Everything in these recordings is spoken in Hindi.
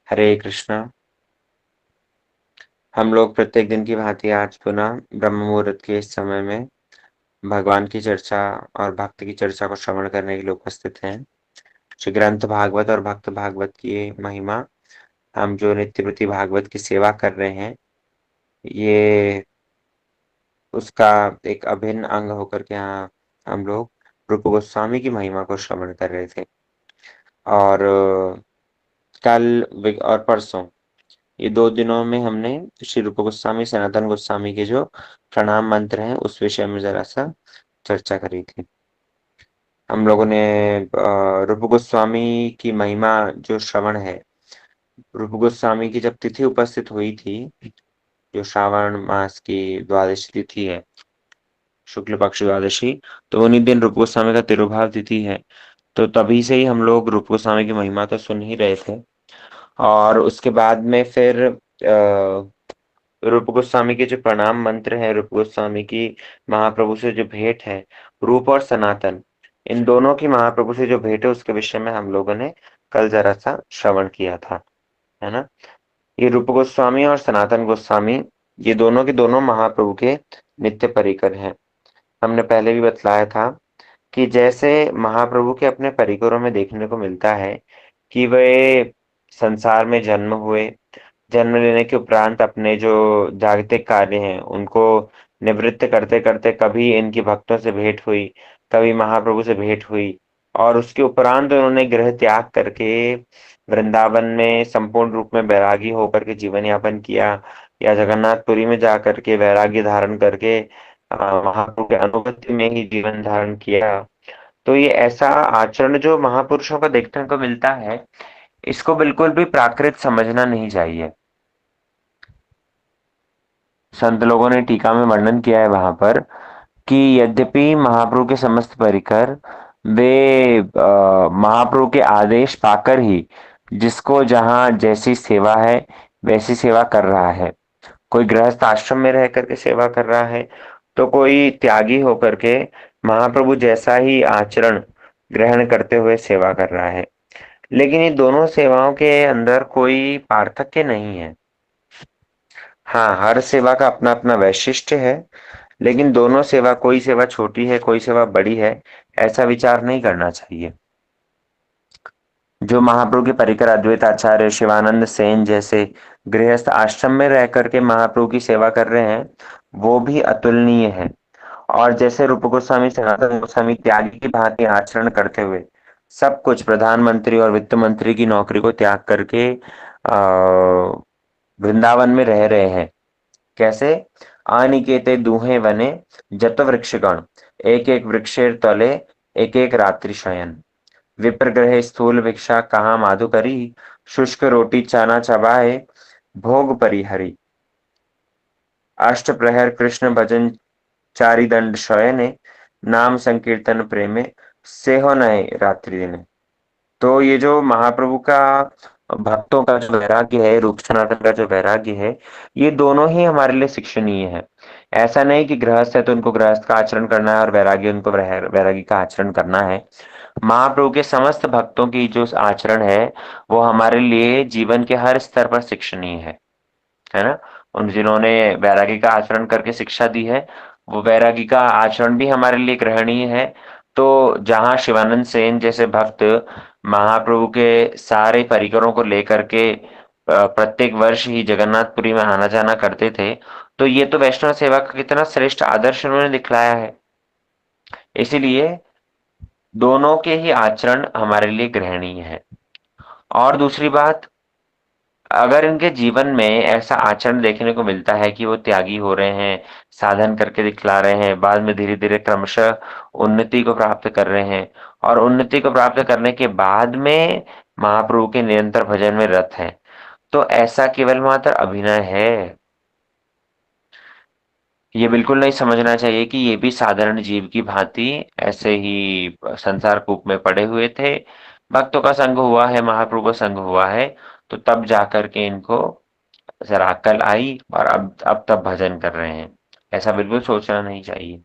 हरे कृष्णा। हम लोग प्रत्येक दिन की भांति आज पुनः ब्रह्म मुहूर्त के इस समय में भगवान की चर्चा और भक्ति की चर्चा को श्रवण करने के लिए उपस्थित हैं। श्री ग्रंथ भागवत और भक्त भागवत की महिमा, हम जो नित्य प्रति भागवत की सेवा कर रहे हैं, ये उसका एक अभिन्न अंग होकर के यहाँ हम लोग रूप गोस्वामी की महिमा को श्रवण कर रहे थे। और और परसों, ये 2 दिनों में हमने श्री रूप गोस्वामी सनातन गोस्वामी के जो प्रणाम मंत्र हैं उस विषय में जरा सा चर्चा करी थी। हम लोगों ने रूप गोस्वामी की महिमा जो श्रवण है, रूप गोस्वामी की जब तिथि उपस्थित हुई थी, जो श्रावण मास की द्वादशी तिथि है, शुक्ल पक्ष द्वादशी, तो उन्हीं दिन रूप गोस्वामी का तिरुभाव तिथि है। तो तभी से ही हम लोग रूप गोस्वामी की महिमा तो सुन ही रहे थे। और उसके बाद में फिर रूप गोस्वामी के जो प्रणाम मंत्र है, रूप गोस्वामी की महाप्रभु से जो भेंट है, रूप और सनातन, इन दोनों की महाप्रभु से जो भेंट है उसके विषय में हम लोगों ने कल जरा सा श्रवण किया था, है ना। ये रूप गोस्वामी और सनातन गोस्वामी, ये दोनों के दोनों महाप्रभु के नित्य परिकर हैं। हमने पहले भी बतलाया था कि जैसे महाप्रभु के अपने परिकरों में देखने को मिलता है कि वे संसार में जन्म हुए, जन्म लेने के उपरांत अपने जो जागतिक कार्य हैं उनको निवृत्त करते करते कभी इनकी भक्तों से भेंट हुई, कभी महाप्रभु से भेंट हुई, और उसके उपरांत उन्होंने गृह त्याग करके वृंदावन में संपूर्ण रूप में बैरागी होकर के जीवन यापन किया, या जगन्नाथपुरी में जा करके वैराग्य धारण करके महाप्रभु के अनुगत्य में ही जीवन धारण किया। तो ये ऐसा आचरण जो महापुरुषों का देखने को मिलता है, इसको बिल्कुल भी प्राकृत समझना नहीं चाहिए। संत लोगों ने टीका में वर्णन किया है वहां पर कि यद्यपि महाप्रभु के समस्त परिकर वे महाप्रभु के आदेश पाकर ही जिसको जहां जैसी सेवा है वैसी सेवा कर रहा है। कोई गृहस्थ आश्रम में रह करके सेवा कर रहा है, तो कोई त्यागी होकर के महाप्रभु जैसा ही आचरण ग्रहण करते हुए सेवा कर रहा है। लेकिन ये दोनों सेवाओं के अंदर कोई पार्थक्य नहीं है। हाँ, हर सेवा का अपना अपना वैशिष्ट्य है, लेकिन दोनों सेवा, कोई सेवा छोटी है कोई सेवा बड़ी है, ऐसा विचार नहीं करना चाहिए। जो महाप्रभु के परिकर अद्वैत आचार्य शिवानंद सेन जैसे गृहस्थ आश्रम में रह करके महाप्रभु की सेवा कर रहे हैं, वो भी अतुलनीय है। और जैसे रूप गोस्वामी सनातन गोस्वामी त्यागी की भांति आचरण करते हुए सब कुछ, प्रधानमंत्री और वित्त मंत्री की नौकरी को त्याग करके वृंदावन में रह रहे हैं। कैसे? अनिकेते दुहे वने जत वृक्षगण, एक एक वृक्षेर तले एक एक रात्रि शयन, विप्र ग्रहे स्थूल भिक्षा कहाँ माधु करी, शुष्क रोटी चाना चबाए भोग परिहरी, अष्ट प्रहर कृष्ण भजन चारि दंड शयने, नाम संकीर्तन प्रेमे सेहो नए रात्रि दिने। तो ये जो महाप्रभु का भक्तों का जो वैराग्य है, रूप सनातन का जो वैराग्य है, ये दोनों ही हमारे लिए शिक्षणीय है। ऐसा नहीं कि गृहस्थ है तो उनको गृहस्थ का आचरण करना है और वैराग्य उनको वैरागी का आचरण करना है। महाप्रभु के समस्त भक्तों की जो आचरण है, वो हमारे लिए जीवन के हर स्तर पर शिक्षणीय है ना। उन जिन्होंने वैरागी का आचरण करके शिक्षा दी है, वो वैरागी का आचरण भी हमारे लिए ग्रहणीय है। तो जहाँ शिवानंद सेन जैसे भक्त महाप्रभु के सारे परिकरों को लेकर के प्रत्येक वर्ष ही जगन्नाथपुरी में आना जाना करते थे, तो ये तो वैष्णव सेवा का कितना श्रेष्ठ आदर्श उन्होंने दिखलाया है। इसीलिए दोनों के ही आचरण हमारे लिए ग्रहणीय है। और दूसरी बात, अगर इनके जीवन में ऐसा आचरण देखने को मिलता है कि वो त्यागी हो रहे हैं, साधन करके दिखला रहे हैं, बाद में धीरे धीरे क्रमशः उन्नति को प्राप्त कर रहे हैं, और उन्नति को प्राप्त करने के बाद में महाप्रभु के निरंतर भजन में रत है, तो ऐसा केवल मात्र अभिनय है। ये बिल्कुल नहीं समझना चाहिए कि ये भी साधारण जीव की भांति ऐसे ही संसार कूप में पड़े हुए थे, भक्तों का संग हुआ है, महाप्रभु का संग हुआ है, तो तब जाकर के इनको जरा अक्ल आई और अब तब भजन कर रहे हैं। ऐसा बिल्कुल सोचना नहीं चाहिए।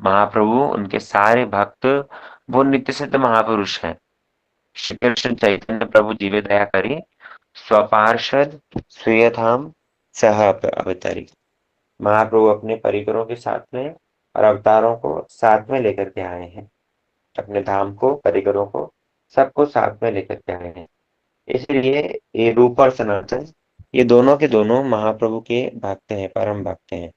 महाप्रभु, उनके सारे भक्त, वो नित्य सिद्ध महापुरुष हैं। श्री कृष्ण चैतन्य प्रभु जीवे दया करी, स्वपार्षद सुयथाम सह अवतरी। महाप्रभु अपने परिकरों के साथ में और अवतारों को साथ में लेकर के आए हैं। अपने धाम को, परिकरों को, सबको साथ में लेकर के आए हैं। इसलिए ये रूप और सनातन, ये दोनों के दोनों महाप्रभु के भक्त हैं, परम भक्त हैं,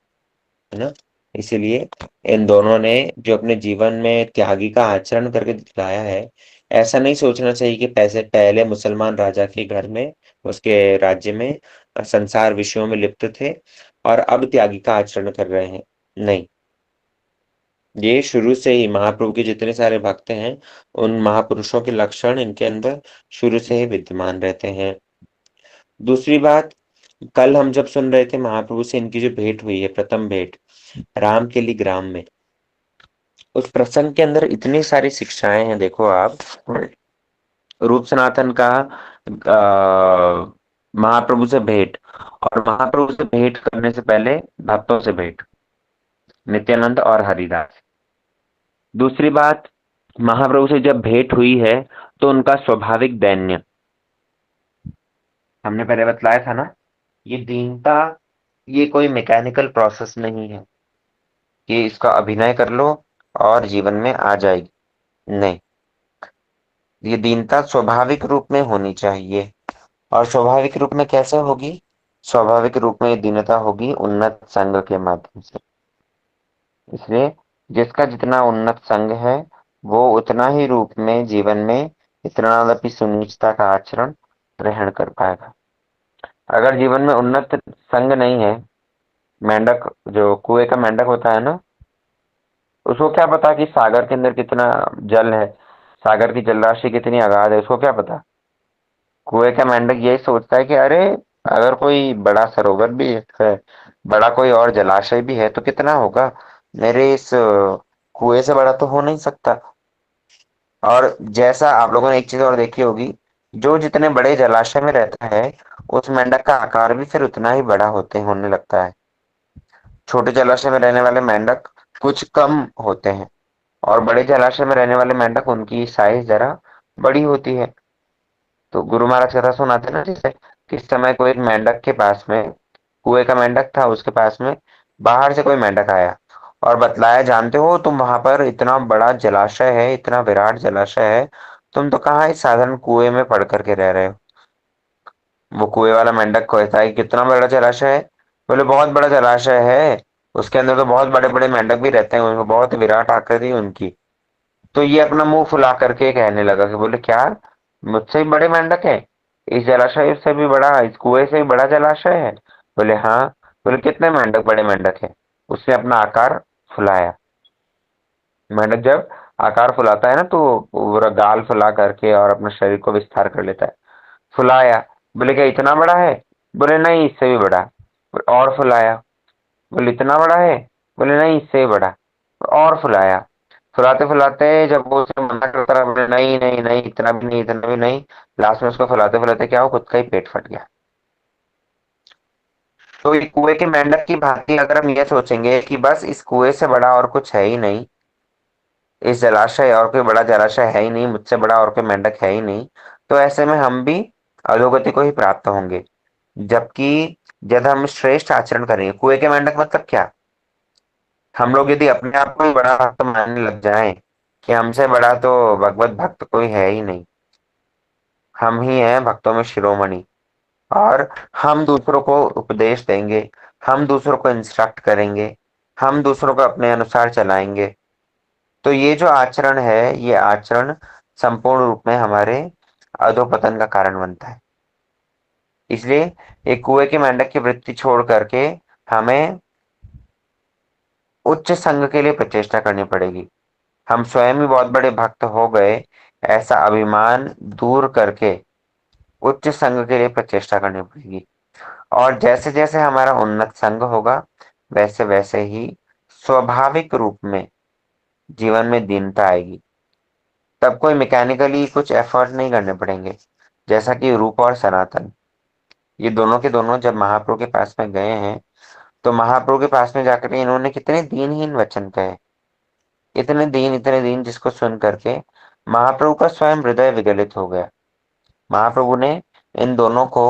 है ना। इसीलिए इन दोनों ने जो अपने जीवन में त्यागी का आचरण करके दिखाया है, ऐसा नहीं सोचना चाहिए कि पैसे पहले मुसलमान राजा के घर में, उसके राज्य में संसार विषयों में लिप्त थे और अब त्यागी का आचरण कर रहे हैं। नहीं, ये शुरू से ही महाप्रभु के जितने सारे भक्त हैं, उन महापुरुषों के लक्षण इनके अंदर शुरू से ही विद्यमान रहते हैं। दूसरी बात, कल हम जब सुन रहे थे महाप्रभु से इनकी जो भेंट हुई है, प्रथम भेंट राम के लिए ग्राम में, उस प्रसंग के अंदर इतनी सारी शिक्षाएं हैं। देखो आप, रूप सनातन का महाप्रभु से भेंट, और महाप्रभु से भेंट करने से पहले भक्तों से भेंट, नित्यानंद और हरिदास। दूसरी बात, महाप्रभु से जब भेंट हुई है तो उनका स्वाभाविक दैन्य, हमने पहले बतलाया था ना, ये दीनता, ये कोई मैकेनिकल प्रोसेस नहीं है कि इसका अभिनय कर लो और जीवन में आ जाएगी। नहीं, ये दीनता स्वाभाविक रूप में होनी चाहिए। और स्वाभाविक रूप में कैसे होगी? स्वाभाविक रूप में ये दीनता होगी उन्नत संग के माध्यम से। इसलिए जिसका जितना उन्नत संग है, वो उतना ही रूप में जीवन में इतना सुनीचता का आचरण ग्रहण कर पाएगा। अगर जीवन में उन्नत संग नहीं है, मेंढक जो कुएं का मेंढक होता है ना, उसको क्या पता कि सागर के अंदर कितना जल है, सागर की जलराशि कितनी अगाध है, उसको क्या पता। कुएं का मेंढक यही सोचता है कि अरे, अगर कोई बड़ा सरोवर भी है, बड़ा कोई और जलाशय भी है, तो कितना होगा, मेरे इस कुएं से बड़ा तो हो नहीं सकता। और जैसा आप लोगों ने एक चीज और देखी होगी, जो जितने बड़े जलाशय में रहता है, उस मेंढक का आकार भी फिर उतना ही बड़ा होने लगता है। छोटे जलाशय में रहने वाले मेंढक कुछ कम होते हैं, और बड़े जलाशय में रहने वाले मेंढक, उनकी साइज जरा बड़ी होती है। तो गुरु महाराज कथा सुनाते ना, जैसे किस समय कोई एक मेंढक के पास में, कुएं का मेंढक था, उसके पास में बाहर से कोई मेंढक आया और बतलाया, जानते हो तुम वहां पर इतना बड़ा जलाशय है, इतना विराट जलाशय है, तुम तो कहाँ इस साधारण कुएं में पड़ करके रह रहे हो। वो कुएं वाला मेंढक कहता है, कितना बड़ा जलाशय है? बोले बहुत बड़ा जलाशय है, उसके अंदर तो बहुत बड़े बड़े मेंढक भी रहते हैं, उनको बहुत विराट आकृति है उनकी। तो ये अपना मुंह फुला करके कहने लगा कि बोले क्या, मुझसे भी बड़े मेंढक है, इस जलाशय से भी बड़ा, इस कुएं से भी बड़ा जलाशय है? बोले हाँ। बोले कितने मेंढक, बड़े मेंढक है? उसने अपना आकार फुलाया। मेंढक जब आकार फुलाता है ना, तो वो पूरा गाल फुला करके और अपने शरीर को विस्तार कर लेता है। फुलाया, बोले क्या इतना बड़ा है? बोले नहीं, इससे भी बड़ा। और फुलाया, बोले इतना बड़ा है? बोले नहीं, इससे भी बड़ा। और फुलाया, फुलाते फुलाते जब वो उसे मना करता रहा, बोले नहीं नहीं नहीं, इतना भी नहीं, इतना भी नहीं। लास्ट में उसको फुलाते फुलाते क्या हो, खुद का ही पेट फट गया। तो ये कुएं के मेंढक की भांति अगर हम ये सोचेंगे कि बस इस कुएं से बड़ा और कुछ है ही नहीं, इस जलाशय और कोई बड़ा जलाशय है ही नहीं, मुझसे बड़ा और कोई मेंढक है ही नहीं, तो ऐसे में हम भी अधोगति को ही प्राप्त होंगे। जबकि जब हम श्रेष्ठ आचरण करेंगे, कुएं के मेंढक मतलब क्या, हम लोग यदि अपने आप को ही बड़ा भक्त मानने लग जाएं कि हमसे बड़ा तो भगवत भक्त कोई है ही नहीं, हम ही हैं भक्तों में शिरोमणि, और हम दूसरों को उपदेश देंगे, हम दूसरों को इंस्ट्रक्ट करेंगे, हम दूसरों को अपने अनुसार चलाएंगे, तो ये जो आचरण है, ये आचरण संपूर्ण रूप में हमारे अधोपतन का कारण बनता है। इसलिए एक कुएं के मेंढक की वृत्ति छोड़ करके हमें उच्च संघ के लिए प्रचेष्टा करनी पड़ेगी। हम स्वयं ही बहुत बड़े भक्त हो गए, ऐसा अभिमान दूर करके उच्च संघ के लिए प्रचेष्टा करनी पड़ेगी। और जैसे जैसे हमारा उन्नत संघ होगा, वैसे वैसे ही स्वाभाविक रूप में जीवन में दीनता आएगी। तब कोई मैकेनिकली कुछ एफर्ट नहीं करने पड़ेंगे। जैसा कि रूप और सनातन, ये दोनों के दोनों जब महाप्रभु के पास में गए हैं, तो महाप्रभु के पास में जाकर इन्होंने कितने दीनहीन वचन कहे, इतने दीन, जिसको सुन करके महाप्रभु का स्वयं हृदय विगलित हो गया। महाप्रभु ने इन दोनों को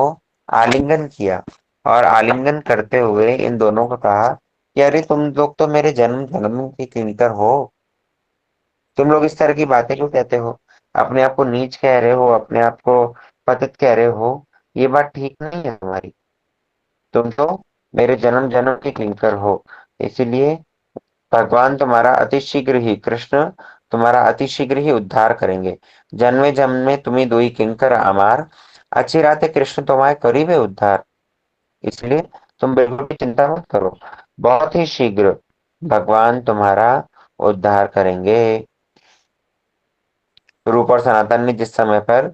आलिंगन किया और आलिंगन करते हुए इन दोनों को कहा कि अरे तुम लोग तो मेरे जन्म जन्म के किंकर हो, तुम लोग इस तरह की बातें क्यों कहते हो, अपने आप को नीच कह रहे हो, अपने आप को पतित कह रहे हो, ये बात ठीक नहीं है तुम्हारी। तुम तो मेरे जन्म जन्म के किंकर हो, इसीलिए भगवान तुम्हारा अति शीघ्र ही कृष्ण तुम्हारा अति शीघ्र ही उद्धार करेंगे। जन्मे जन्मे तुम्ही दुई किंकर अमार, अच्छी रात है कृष्ण तुम्हारे करीब है उद्धार। इसलिए तुम बिल्कुल भी चिंता मत करो, बहुत ही शीघ्र भगवान तुम्हारा उद्धार करेंगे। रूप और सनातन ने जिस समय पर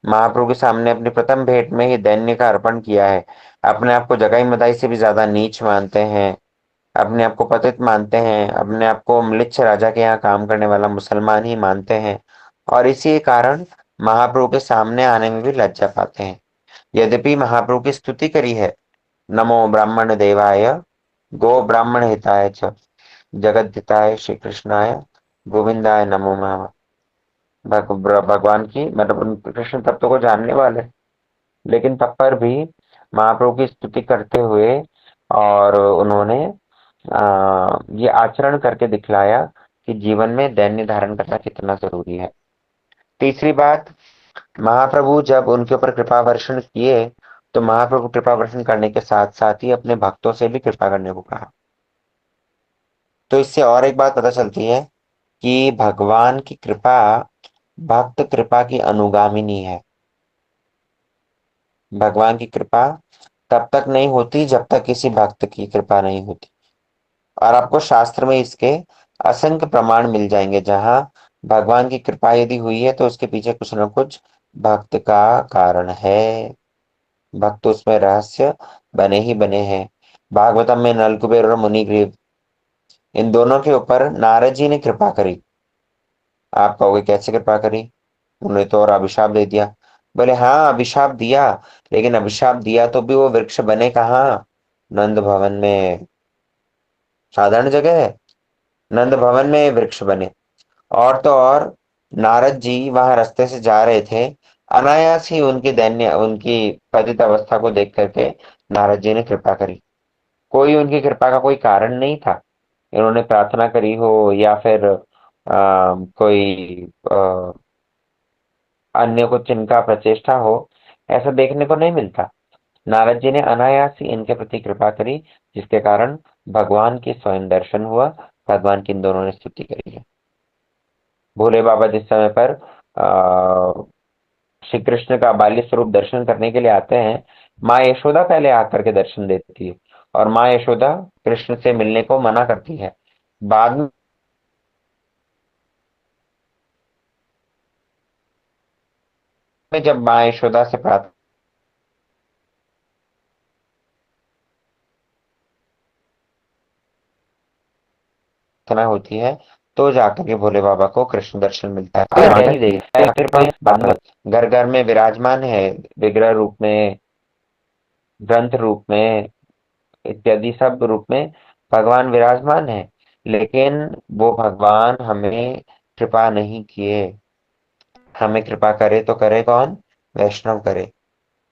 महाप्रभु के सामने अपनी प्रथम भेंट में ही दैन्य का अर्पण किया है, अपने आप को जगाई मदाई से भी ज्यादा नीच मानते हैं, अपने आप को पतित मानते हैं, अपने आप को म्लेच्छ राजा के यहाँ काम करने वाला मुसलमान ही मानते हैं, और इसी कारण महाप्रभु के सामने आने में भी लज्जा पाते हैं। यद्यपि महाप्रभु की स्तुति करी है, नमो ब्राह्मण देवाय गो ब्राह्मण हिताय च जगत हिताय श्री कृष्णाय गोविंदाय नमो नमः। भगवान की मतलब कृष्ण तत्व को जानने वाले, लेकिन तब पर भी महाप्रभु की स्तुति करते हुए और उन्होंने ये आचरण करके दिखलाया कि जीवन में दैन्य धारण करना कितना जरूरी है। तीसरी बात, महाप्रभु जब उनके ऊपर कृपा वर्षण किए तो महाप्रभु कृपा वर्षण करने के साथ साथ ही अपने भक्तों से भी कृपा करने को कहा। तो इससे और एक बात पता चलती है कि भगवान की कृपा भक्त कृपा की अनुगामिनी है। भगवान की कृपा तब तक नहीं होती जब तक किसी भक्त की कृपा नहीं होती, और आपको शास्त्र में इसके असंख्य प्रमाण मिल जाएंगे जहां भगवान की कृपा यदि हुई है तो उसके पीछे कुछ ना कुछ भक्त का कारण है, भक्त उसमें रहस्य बने ही बने हैं। भागवतम में नलकुबेर और मुनिग्रीव, इन दोनों के ऊपर नारद जी ने कृपा करी। आप कहोगे कैसे कृपा करी, उन्होंने तो और अभिशाप दे दिया। बोले हाँ अभिशाप दिया, लेकिन अभिशाप दिया तो भी वो वृक्ष बने कहाँ, नंद भवन में। साधारण जगह है, नंद भवन में वृक्ष बने। और तो और नारद जी वहां रास्ते से जा रहे थे, अनायास ही उनकी दैन्य उनकी पतित अवस्था को देख करके नारद जी ने कृपा करी। कोई उनकी कृपा का कोई कारण नहीं था, इन्होंने प्रार्थना करी हो या फिर कोई अन्य कुछ इनका प्रचेष्टा हो, ऐसा देखने को नहीं मिलता। नारद जी ने अनायास ही इनके प्रति कृपा करी, जिसके कारण भगवान की स्वयं दर्शन हुआ, भगवान की इन दोनों ने स्तुति करी है। भोले बाबा जिस समय पर श्री कृष्ण का बाल्य स्वरूप दर्शन करने के लिए आते हैं, माँ यशोदा पहले आकर के दर्शन देती है, और माँ यशोदा कृष्ण से मिलने को मना करती है। बाद में जब माँ यशोदा से प्रार्थना होती है तो जाकर के भोले बाबा को कृष्ण दर्शन मिलता है। फिर नहीं देखते, फिर बाद घर घर में विराजमान है, विग्रह रूप में, ग्रंथ रूप में, इत्यादि सब रूप में भगवान विराजमान है, लेकिन वो भगवान हमें कृपा नहीं किए। हमें कृपा करे तो करे कौन, वैष्णव करे,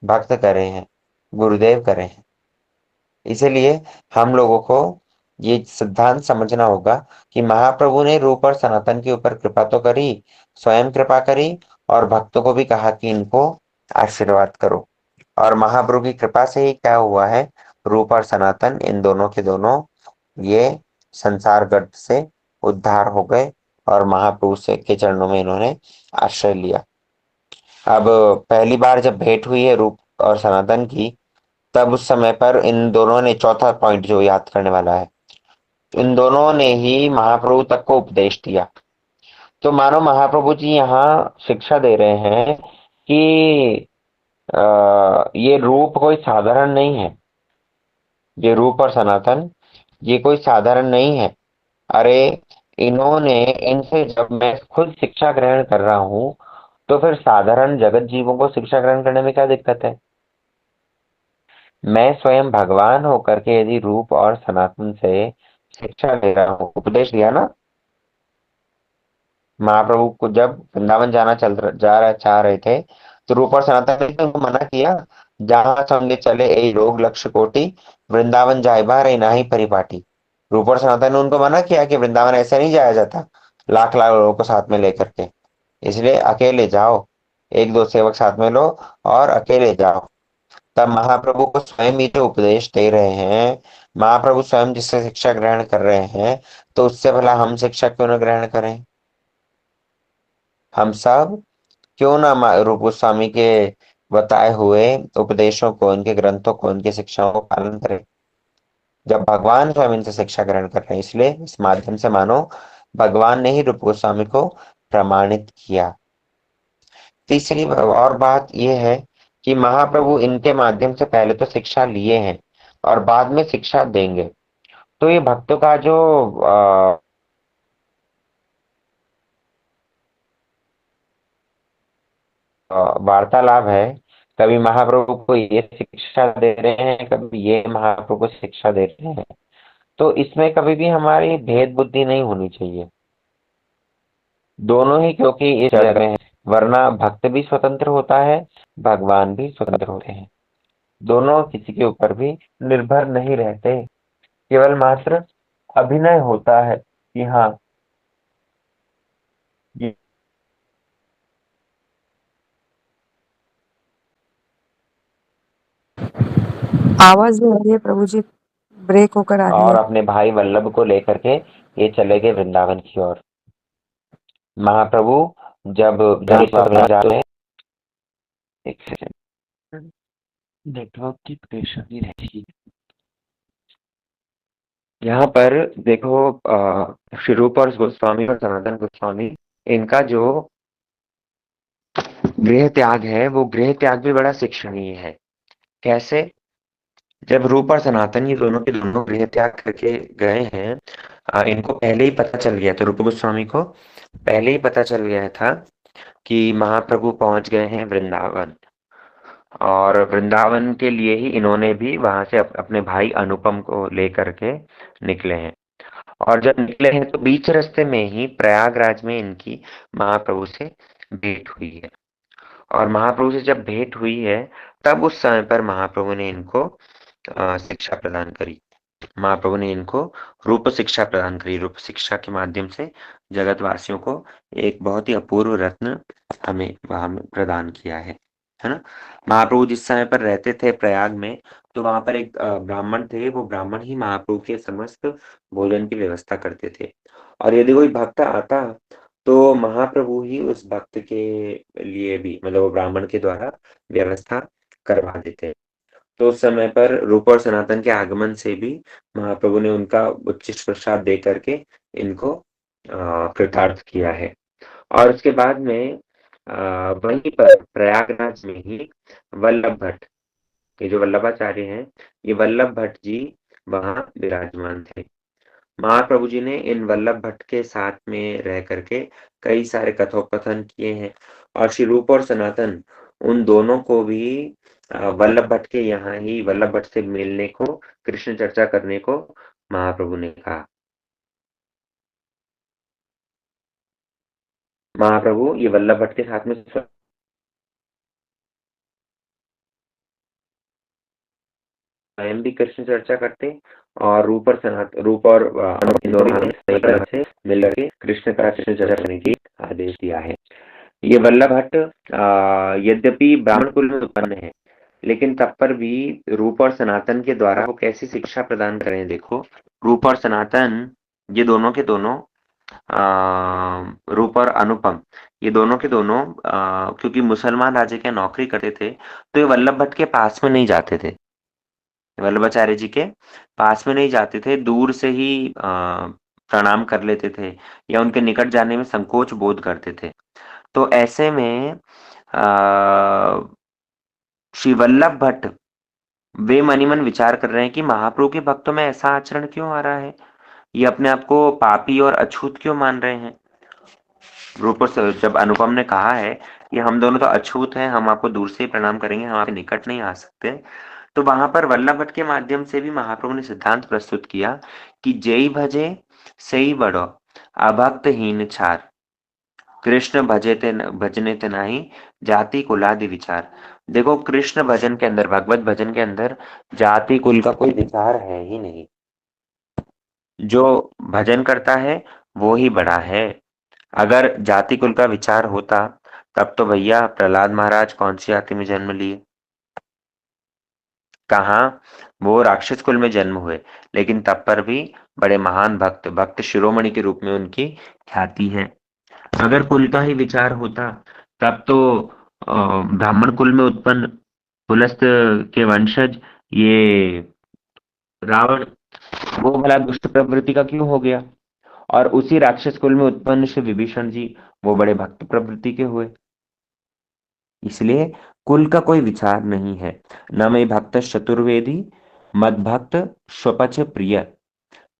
भक्त करे हैं, गुरुदेव करे हैं। इसीलिए हम लोगों को ये सिद्धांत समझना होगा कि महाप्रभु ने रूप और सनातन के ऊपर कृपा तो करी, स्वयं कृपा करी, और भक्तों को भी कहा कि इनको आशीर्वाद करो। और महाप्रभु की कृपा से ही क्या हुआ है, रूप और सनातन इन दोनों के दोनों ये संसार गर्त से उद्धार हो गए, और महाप्रभु से के चरणों में इन्होंने आश्रय लिया। अब पहली बार जब भेंट हुई है रूप और सनातन की, तब उस समय पर इन दोनों ने, चौथा पॉइंट जो याद करने वाला है, इन दोनों ने ही महाप्रभु तक को उपदेश दिया। तो मानो महाप्रभु जी यहाँ शिक्षा दे रहे हैं कि ये रूप कोई साधारण नहीं है, ये रूप और सनातन ये कोई साधारण नहीं है। अरे इन्होंने, इनसे जब मैं खुद शिक्षा ग्रहण कर रहा हूँ तो फिर साधारण जगत जीवों को शिक्षा ग्रहण करने में क्या दिक्कत है। मैं स्वयं भगवान होकर के यदि रूप और सनातन से शिक्षा ले रहा हूँ, उपदेश दिया ना, महाप्रभु को जब वृंदावन जाना जा रहे चाह रहे थे, तो रूप और सनातन ने तो उनको मना किया, जहां समझे चले ए रोग लक्ष्य कोटि, वृंदावन जाए बार नाही परिपाटी। रूप और सनातन ने उनको मना किया कि वृंदावन ऐसे नहीं जाया जाता लाख लाख लोगों को साथ में लेकर के, इसलिए अकेले जाओ, एक दो सेवक साथ में लो और अकेले जाओ। तब महाप्रभु को स्वयं ही जो उपदेश दे रहे हैं, महाप्रभु स्वयं जिससे शिक्षा ग्रहण कर रहे हैं, तो उससे भला हम शिक्षा क्यों न ग्रहण करें। हम सब क्यों ना रूप गोस्वामी के बताए हुए उपदेशों को, इनके ग्रंथों को, इनकी शिक्षाओं को पालन करें, जब भगवान स्वयं इनसे शिक्षा ग्रहण कर रहे हैं। इसलिए इस माध्यम से मानो भगवान ने ही रूप गोस्वामी को प्रमाणित किया। तीसरी और बात यह है कि महाप्रभु इनके माध्यम से पहले तो शिक्षा लिए हैं और बाद में शिक्षा देंगे। तो ये भक्तों का जो वार्तालाप है, कभी महाप्रभु को ये शिक्षा दे रहे हैं, कभी ये महाप्रभु को शिक्षा दे रहे हैं, तो इसमें कभी भी हमारी भेद बुद्धि नहीं होनी चाहिए, दोनों ही, क्योंकि इस जगह में है। वरना भक्त भी स्वतंत्र होता है, भगवान भी स्वतंत्र होते हैं, दोनों किसी के ऊपर भी निर्भर नहीं रहते, केवल मात्र अभिनय होता है कि हाँ ये। आवाज नहीं आ रही है प्रभु जी, ब्रेक होकर आ रही और है। अपने भाई वल्लभ को लेकर के ये चले गए वृंदावन की ओर। महाप्रभु जब वृंदावन जा रहे हैं, एक सेकंड, नेटवर्क की परेशानी रहती है यहाँ पर। देखो श्री रूप और गोस्वामी और सनातन गोस्वामी, इनका जो गृह त्याग है, वो गृह त्याग भी बड़ा शिक्षणीय है। कैसे? जब रूप और सनातन ये दोनों के दोनों गृह त्याग करके गए हैं, इनको पहले ही पता चल गया था, रूप गोस्वामी को पहले ही पता चल गया था कि महाप्रभु पहुंच गए हैं वृंदावन, और वृंदावन के लिए ही इन्होंने भी वहां से अपने भाई अनुपम को लेकर के निकले हैं। और जब निकले हैं तो बीच रास्ते में ही प्रयागराज में इनकी महाप्रभु से भेंट हुई है। और महाप्रभु से जब भेंट हुई है, तब उस समय पर महाप्रभु ने इनको शिक्षा प्रदान करी। महाप्रभु ने इनको रूप शिक्षा प्रदान करी। रूप शिक्षा के माध्यम से जगतवासियों को एक बहुत ही अपूर्व रत्न हमें हमें प्रदान किया है ना। महाप्रभु जिस समय पर रहते थे प्रयाग में, तो वहां पर एक ब्राह्मण थे, वो ब्राह्मण ही महाप्रभु के समस्त भोजन की व्यवस्था करते थे। और यदि कोई भक्त आता, तो महाप्रभु ही उस भक्त के लिए भी, मतलब वो ब्राह्मण के द्वारा व्यवस्था करवा देते। तो उस समय पर रूप और सनातन के आगमन से भी महाप्रभु ने उनका उच्चिष्ट प्रसाद दे करके इनको कृतार्थ किया है। और उसके बाद में वहीं पर प्रयागराज में ही वल्लभ भट्ट, ये जो वल्लभाचार्य हैं, ये वल्लभ भट्ट जी वहां विराजमान थे। महाप्रभु जी ने इन वल्लभ भट्ट के साथ में रह करके कई सारे कथोपकथन किए हैं। और श्री रूप और सनातन, उन दोनों को भी वल्लभ भट्ट के यहाँ ही, वल्लभ भट्ट से मिलने को, कृष्ण चर्चा करने को महाप्रभु ने कहा। महाप्रभु ये वल्लभ भट्ट के साथ में स्वयं भी कृष्ण चर्चा करते, और रूप और सनातन, रूप और अनुप, इन दोनों ने सही तरह से मिलकर के कृष्ण चर्चा करने की आदेश दिया है। ये वल्लभ भट्ट यद्यपि ब्राह्मण कुल में उत्पन्न है, लेकिन तब पर भी रूप और सनातन के द्वारा वो कैसी शिक्षा प्रदान करें। देखो, रूप और सनातन ये दोनों के दोनों, रूप और अनुपम, ये दोनों के दोनों क्योंकि मुसलमान राजा के नौकरी करते थे, तो ये वल्लभ भट्ट के पास में नहीं जाते थे, वल्लभाचार्य जी के पास में नहीं जाते थे, दूर से ही प्रणाम कर लेते थे, या उनके निकट जाने में संकोच बोध करते थे। तो ऐसे में श्री वल्लभ भट्ट वे मनी मन विचार कर रहे हैं कि महाप्रभु के भक्तों में ऐसा आचरण क्यों आ रहा है, ये अपने आप को पापी और अछूत क्यों मान रहे हैं। रूप से जब अनुपम ने कहा है कि हम दोनों तो अछूत हैं, हम आपको दूर से ही प्रणाम करेंगे, हम आपके निकट नहीं आ सकते, तो वहां पर वल्लभ भट्ट के माध्यम से भी महाप्रभु ने सिद्धांत प्रस्तुत किया कि जय भजे सही बड़ो, अभक्तहीन छार, कृष्ण भजे ते भजने ते नाही, जाति कुलादि विचार। देखो कृष्ण भजन के अंदर, भगवत भजन के अंदर जाति कुल का कोई विचार है ही नहीं। जो भजन करता है वो ही बड़ा है। अगर जाति कुल का विचार होता तब तो भैया प्रहलाद महाराज कौन सी जाति में जन्म लिए, कहाँ, वो राक्षस कुल में जन्म हुए, लेकिन तब पर भी बड़े महान भक्त, भक्त शिरोमणि के रूप में उनकी ख्याति है। अगर कुल का ही विचार होता तब तो ब्राह्मण कुल में उत्पन्न पुलस्त के वंशज ये रावण, वो भला दुष्ट प्रवृत्ति का क्यों हो गया, और उसी राक्षस कुल में उत्पन्न श्री विभीषण जी, वो बड़े भक्त प्रवृत्ति के हुए। इसलिए कुल का कोई विचार नहीं है। न मे भक्त चतुर्वेदी, मद भक्त स्वपच प्रिय,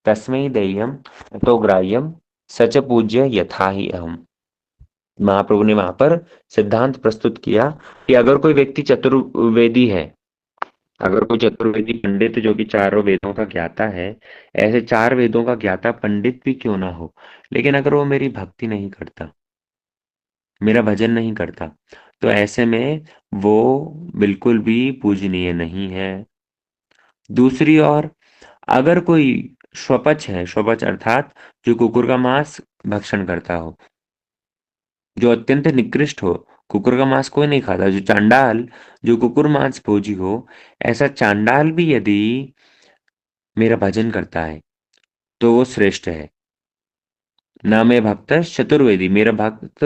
तस्मै देयम तो ग्राह्यम, सच पूज्य यथा ही अहम। महाप्रभु ने वहां पर सिद्धांत प्रस्तुत किया कि अगर कोई व्यक्ति चतुर्वेदी है, अगर कोई चतुर्वेदी पंडित जो कि चारों वेदों का ज्ञाता है, ऐसे चार वेदों का ज्ञाता पंडित भी क्यों ना हो, लेकिन अगर वो मेरी भक्ति नहीं करता, मेरा भजन नहीं करता, तो ऐसे में वो बिल्कुल भी पूजनीय नहीं है। दूसरी ओर अगर कोई स्वपच है, स्वपच अर्थात जो कुकुर का मांस भक्षण करता हो, जो अत्यंत निकृष्ट हो, कुकुर का मांस कोई नहीं खाता, जो चांडाल, जो कुकुर मांस भोजी हो, ऐसा चांडाल भी यदि मेरा भजन करता है तो वो श्रेष्ठ है। ना मैं भक्त चतुर्वेदी, मेरा भक्त,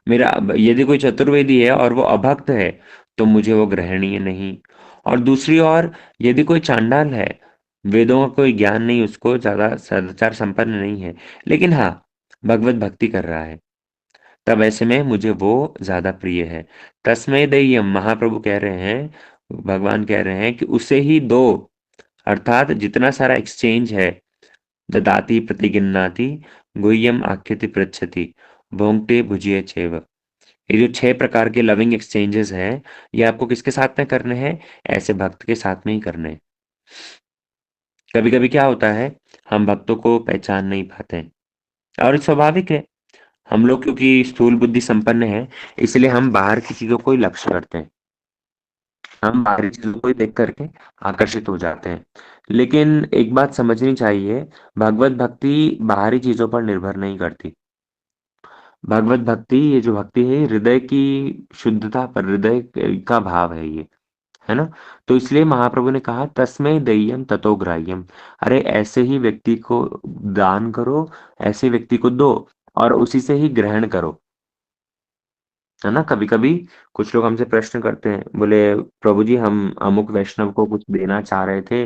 मेरा, यदि कोई चतुर्वेदी है और वो अभक्त है तो मुझे वो ग्रहणीय नहीं। और दूसरी ओर यदि कोई चांडाल है, वेदों का कोई ज्ञान नहीं, उसको ज्यादा सदाचार संपन्न नहीं है, लेकिन हाँ भगवत भक्ति कर रहा है, तब ऐसे में मुझे वो ज्यादा प्रिय है। तस्मै देय्यम, महाप्रभु कह रहे हैं, भगवान कह रहे हैं कि उसे ही दो, अर्थात जितना सारा एक्सचेंज है, ददाति प्रतिगिन्नाति, गुह्यम आख्यति पृच्छति, भोंक्ते भुजिए चैव। ये जो 6 प्रकार के लविंग एक्सचेंजेस हैं, ये आपको किसके साथ में करने हैं, ऐसे भक्त के साथ में ही करने हैं। कभी कभी क्या होता है, हम भक्तों को पहचान नहीं पाते हैं, और स्वाभाविक है, हम लोग क्योंकि स्थूल बुद्धि संपन्न है, इसलिए हम बाहर की चीजों को ही लक्ष्य करते हैं, हम बाहरी चीजों को ही देख करके आकर्षित हो जाते हैं। लेकिन एक बात समझनी चाहिए, भगवत भक्ति बाहरी चीजों पर निर्भर नहीं करती। भगवत भक्ति, ये जो भक्ति है, ये हृदय की शुद्धता पर, हृदय का भाव है ये, है ना। तो इसलिए महाप्रभु ने कहा तस्मै देय्यम ततो ग्राह्यम, अरे ऐसे ही व्यक्ति को दान करो, ऐसे व्यक्ति को दो, और उसी से ही ग्रहण करो, है ना। कभी कभी कुछ लोग हमसे प्रश्न करते हैं, बोले प्रभु जी हम अमुक वैष्णव को कुछ देना चाह रहे थे,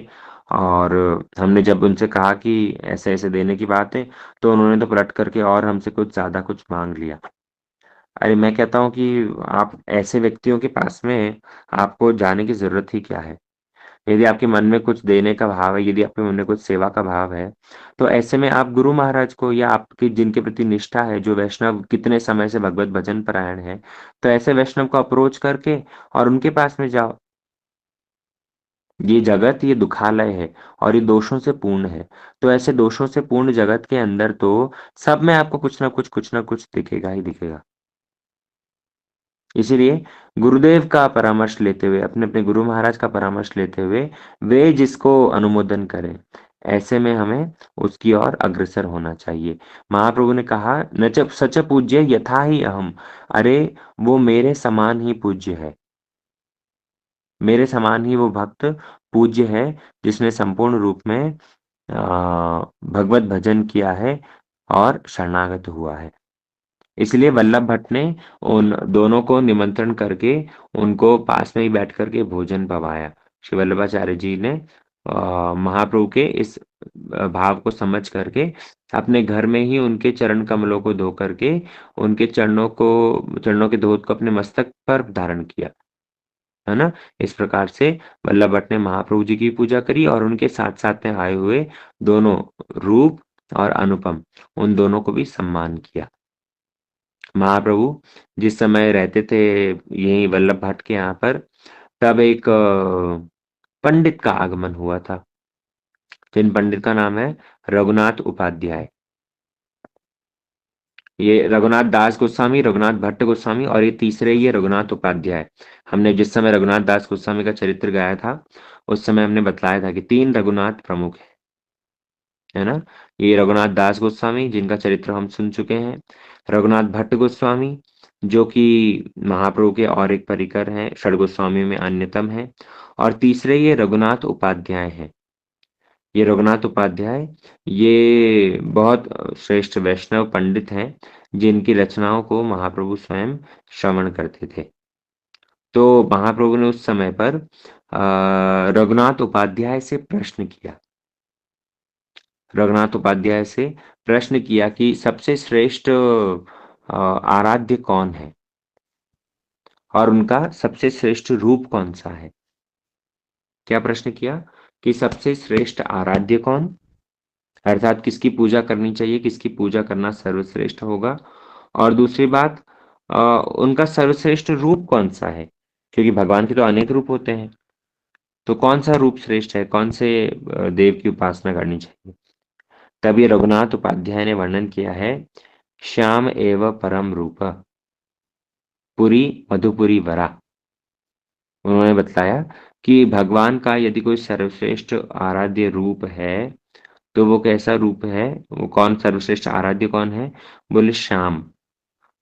और हमने जब उनसे कहा कि ऐसे ऐसे देने की बात है, तो उन्होंने तो पलट करके और हमसे कुछ ज्यादा कुछ मांग लिया। अरे मैं कहता हूँ कि आप ऐसे व्यक्तियों के पास में आपको जाने की जरूरत ही क्या है। यदि आपके मन में कुछ देने का भाव है, यदि आपके मन में कुछ सेवा का भाव है, तो ऐसे में आप गुरु महाराज को, या आपकी जिनके प्रति निष्ठा है, जो वैष्णव कितने समय से भगवत भजन परायण है, तो ऐसे वैष्णव को अप्रोच करके और उनके पास में जाओ। ये जगत, ये दुखालय है, और ये दोषों से पूर्ण है। तो ऐसे दोषों से पूर्ण जगत के अंदर तो सब में आपको कुछ ना कुछ दिखेगा ही दिखेगा। इसीलिए गुरुदेव का परामर्श लेते हुए, अपने अपने गुरु महाराज का परामर्श लेते हुए, वे जिसको अनुमोदन करें, ऐसे में हमें उसकी ओर अग्रसर होना चाहिए। महाप्रभु ने कहा न च सच पूज्य यथा ही अहम, अरे वो मेरे समान ही पूज्य है, मेरे समान ही वो भक्त पूज्य है, जिसने संपूर्ण रूप में भगवत भजन किया है और शरणागत हुआ है। इसलिए वल्लभ भट्ट ने उन दोनों को निमंत्रण करके उनको पास में ही बैठ करके भोजन पवाया। श्री वल्लभाचार्य जी ने महाप्रभु के इस भाव को समझ करके अपने घर में ही उनके चरण कमलों को धो करके उनके चरणों के धोत को अपने मस्तक पर धारण किया, है ना। इस प्रकार से वल्लभ भट्ट ने महाप्रभु जी की पूजा करी, और उनके साथ साथ में आए हुए दोनों, रूप और अनुपम, उन दोनों को भी सम्मान किया। महाप्रभु जिस समय रहते थे यही वल्लभ भट्ट के यहाँ पर, तब एक पंडित का आगमन हुआ था, जिन पंडित का नाम है रघुनाथ उपाध्याय। ये रघुनाथ दास गोस्वामी, रघुनाथ भट्ट गोस्वामी, और ये तीसरे ये रघुनाथ उपाध्याय। हमने जिस समय रघुनाथ दास गोस्वामी का चरित्र गाया था उस समय हमने बतलाया था कि तीन रघुनाथ प्रमुख है ना। ये रघुनाथ दास गोस्वामी जिनका चरित्र हम सुन चुके हैं, रघुनाथ भट्ट गोस्वामी जो कि महाप्रभु के और एक परिकर हैं, षड गोस्वामियों में अन्यतम है, और तीसरे ये रघुनाथ उपाध्याय हैं। ये रघुनाथ उपाध्याय ये बहुत श्रेष्ठ वैष्णव पंडित हैं जिनकी रचनाओं को महाप्रभु स्वयं श्रवण करते थे। तो महाप्रभु ने उस समय पर रघुनाथ उपाध्याय से प्रश्न किया, रघुनाथ उपाध्याय से प्रश्न किया कि सबसे श्रेष्ठ आराध्य कौन है और उनका सबसे श्रेष्ठ रूप कौन सा है। क्या प्रश्न किया कि सबसे श्रेष्ठ आराध्य कौन, अर्थात किसकी पूजा करनी चाहिए, किसकी पूजा करना सर्वश्रेष्ठ होगा, और दूसरी बात उनका सर्वश्रेष्ठ रूप कौन सा है, क्योंकि भगवान के तो अनेक रूप होते हैं, तो कौन सा रूप श्रेष्ठ है, कौन से देव की उपासना करनी चाहिए। तब ये रघुनाथ उपाध्याय ने वर्णन किया है, श्याम एव परम रूप पुरी मधुपुरी वरा। उन्होंने बताया कि भगवान का यदि कोई सर्वश्रेष्ठ आराध्य रूप है तो वो कैसा रूप है, वो कौन सर्वश्रेष्ठ आराध्य कौन है, बोले श्याम,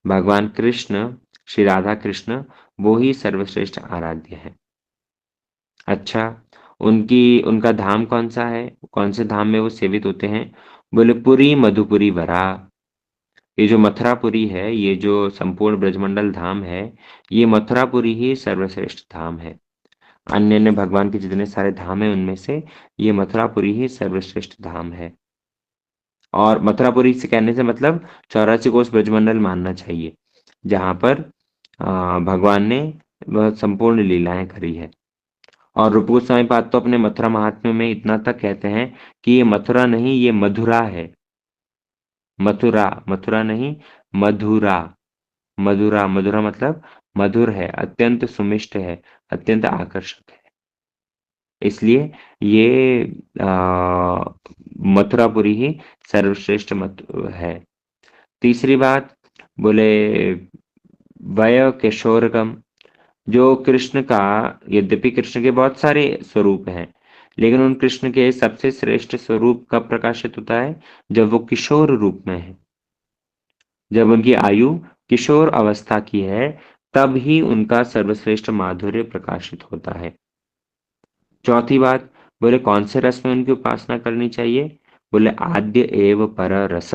भगवान कृष्ण, श्री राधा कृष्ण, वो ही सर्वश्रेष्ठ आराध्य है। अच्छा, उनकी उनका धाम कौन सा है, कौन से धाम में वो सेवित होते हैं, बोले पुरी मधुपुरी वरा। ये जो मथुरापुरी है, ये जो संपूर्ण ब्रजमंडल धाम है, ये मथुरापुरी ही सर्वश्रेष्ठ धाम है। अन्य अन्य भगवान के जितने सारे धाम है उनमें से ये मथुरापुरी ही सर्वश्रेष्ठ धाम है। और मथुरापुरी से कहने से मतलब 84 कोस ब्रजमंडल मानना चाहिए, जहां पर भगवान ने वह संपूर्ण लीलाएं करी है। और रूप गोस्वामी पाद तो अपने मथुरा महात्म्य में इतना तक कहते हैं कि ये मथुरा नहीं, ये मधुरा है। मथुरा, मथुरा नहीं, मधुरा। मधुरा, मधुरा मतलब मधुर है, अत्यंत सुमिष्ट है, अत्यंत आकर्षक है। इसलिए ये मथुरापुरी ही सर्वश्रेष्ठ मत है। तीसरी बात, बोले वय किशोरगम, जो कृष्ण का, यद्यपि कृष्ण के बहुत सारे स्वरूप हैं लेकिन उन कृष्ण के सबसे श्रेष्ठ स्वरूप कब प्रकाशित होता है, जब वो किशोर रूप में है, जब उनकी आयु किशोर अवस्था की है, तब ही उनका सर्वश्रेष्ठ माधुर्य प्रकाशित होता है। चौथी बात, बोले कौन से रस में उनकी उपासना करनी चाहिए, बोले आद्य एव पर रस,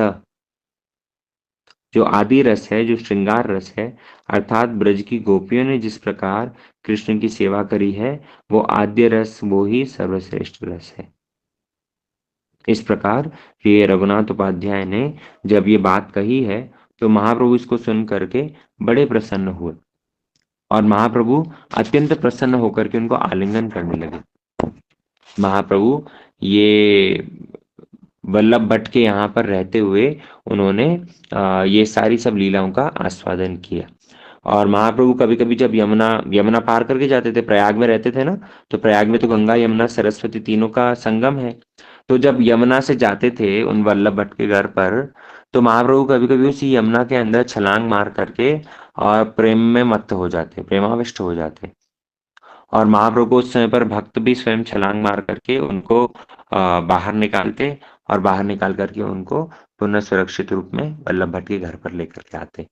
जो आदि रस है, जो श्रृंगार रस है, अर्थात ब्रज की गोपियों ने जिस प्रकार कृष्ण की सेवा करी है, वो आद्य रस, वो ही सर्वश्रेष्ठ रस है। इस प्रकार ये रघुनाथ उपाध्याय ने जब ये बात कही है तो महाप्रभु इसको सुन करके बड़े प्रसन्न हुए, और महाप्रभु अत्यंत प्रसन्न होकर के उनको आलिंगन करने लगे। महाप्रभु ये वल्लभ भट्ट के यहाँ पर रहते हुए उन्होंने ये सारी सब लीलाओं का आस्वादन किया। और महाप्रभु कभी कभी जब यमुना यमुना पार करके जाते थे, प्रयाग में रहते थे ना, तो प्रयाग में तो गंगा यमुना सरस्वती तीनों का संगम है। तो जब यमुना से जाते थे उन वल्लभ भट्ट के घर पर, तो महाप्रभु कभी कभी उसी यमुना के अंदर छलांग मार करके और प्रेम में मत्त हो जाते, प्रेमाविष्ट हो जाते। और महाप्रभु को उस समय पर भक्त भी स्वयं छलांग मार करके उनको बाहर निकालते, और बाहर निकाल करके उनको पुनः सुरक्षित रूप में वल्लभ भट्ट के घर पर लेकर के आते।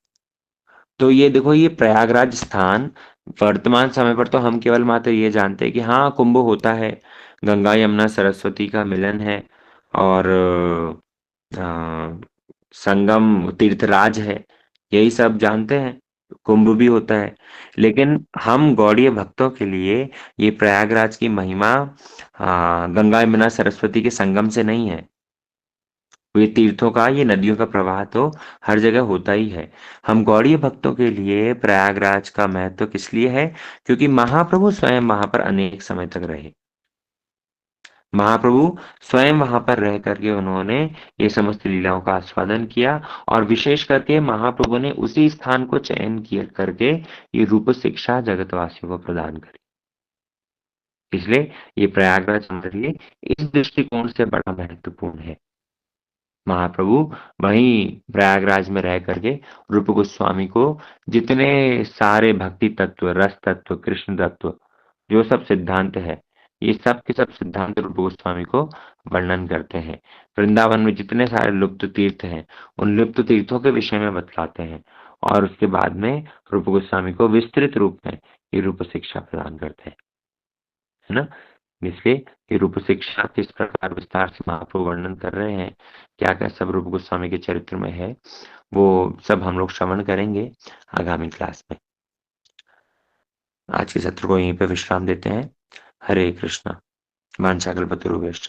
तो ये देखो, ये प्रयागराज स्थान वर्तमान समय पर तो हम केवल मात्र ये जानते हैं कि हाँ कुंभ होता है, गंगा यमुना सरस्वती का मिलन है, और संगम तीर्थराज है, यही सब जानते हैं, कुंभ भी होता है। लेकिन हम गौड़ीय भक्तों के लिए ये प्रयागराज की महिमा गंगा यमुना सरस्वती के संगम से नहीं है। ये तीर्थों का, ये नदियों का प्रवाह तो हर जगह होता ही है। हम गौड़ीय भक्तों के लिए प्रयागराज का महत्व किस लिए है, क्योंकि महाप्रभु स्वयं वहां पर अनेक समय तक रहे। महाप्रभु स्वयं वहां पर रह करके उन्होंने ये समस्त लीलाओं का आस्वादन किया, और विशेष करके महाप्रभु ने उसी स्थान को चयन किया करके ये रूप शिक्षा जगतवासियों को प्रदान करी। इसलिए ये प्रयागराज हमारे लिए इस दृष्टिकोण से बड़ा महत्वपूर्ण है। महाप्रभु वहीं प्रयागराज में रह करके रूप गोस्वामी को जितने सारे भक्ति तत्व, रस तत्व, कृष्ण तत्व, जो सब सिद्धांत है, ये सब के सब सिद्धांत रूप गोस्वामी को वर्णन करते हैं। वृंदावन में जितने सारे लुप्त तीर्थ हैं, उन लुप्त तीर्थों के विषय में बतलाते हैं, और उसके बाद में रूप गोस्वामी को विस्तृत रूप में ये रूप शिक्षा प्रदान करते हैं, है ना। इसलिए ये रूप शिक्षा किस प्रकार विस्तार से महाप्रभु वर्णन कर रहे हैं, क्या क्या सब रूप गोस्वामी के चरित्र में है, वो सब हम लोग श्रवण करेंगे आगामी क्लास में। आज के सत्र को यहीं पे विश्राम देते हैं। हरे कृष्णा। वाञ्छाकल्पतरुभ्यश्च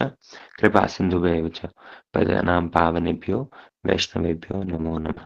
कृपा सिन्धुभ्येव च पतितानां पावनेभ्यो वैष्णवेभ्यो नमो नमः।